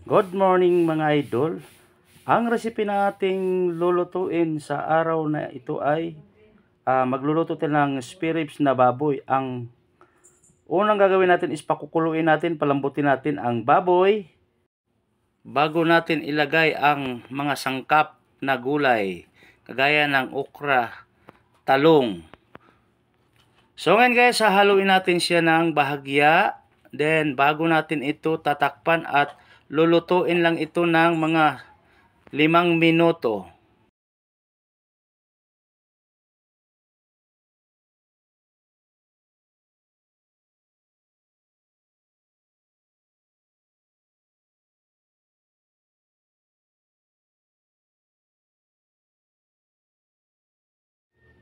Good morning mga idol. Ang recipe nating lulutuin sa araw na ito ay magluluto tayo ng spare ribs na baboy. Ang unang gagawin natin is pakukuluin natin, palambutin natin ang baboy bago natin ilagay ang mga sangkap na gulay kagaya ng okra, talong. So ngayon guys, hahaluin natin siya ng bahagya. Then bago natin ito tatakpan at lulutuin lang ito ng mga 5 minuto.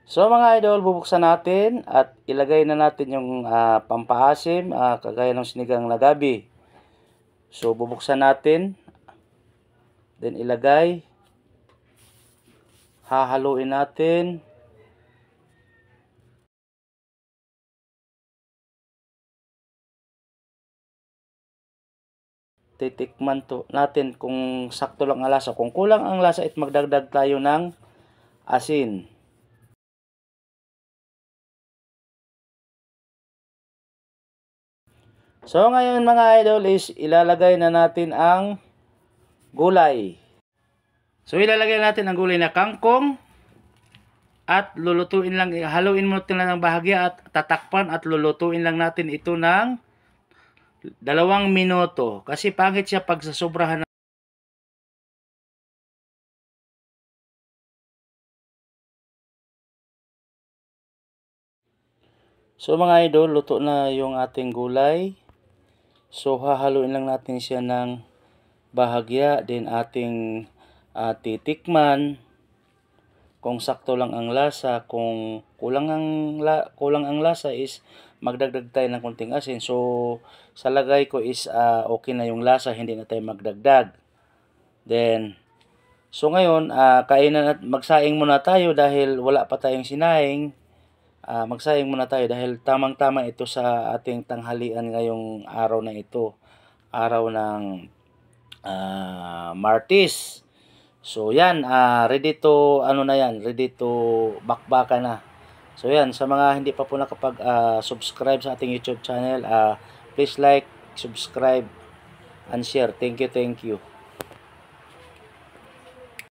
So mga idol, bubuksan natin at ilagay na natin yung pampaasim, kagaya ng sinigang na gabi. So bubuksan natin, then ilagay, hahaluin natin. Titikman to natin kung sakto lang ang lasa. Kung kulang ang lasa, magdagdag tayo ng asin. So ngayon mga idol is ilalagay na natin ang gulay. So ilalagay natin ang gulay na kangkong at lulutuin lang, haluin mo lang ng bahagya at tatakpan at lulutuin lang natin ito ng 2 minuto kasi pangit siya pag sasobrahan. So mga idol, luto na yung ating gulay. So hahaluin lang natin siya ng bahagya, din ating titikman kung sakto lang ang lasa. Kung kulang ang lasa is magdagdag tayo ng konting asin. So sa lagay ko is okay na yung lasa, hindi na tayo magdagdag. Then so ngayon kainan at magsaing muna tayo dahil wala pa tayong sinaing. Magsaing muna tayo dahil tamang-tama ito sa ating tanghalian ngayong araw na ito. Araw ng Martes. So yan, ready to ready to bakbakan na. So yan, sa mga hindi pa po nakapag-subscribe sa ating YouTube channel, please like, subscribe and share. Thank you.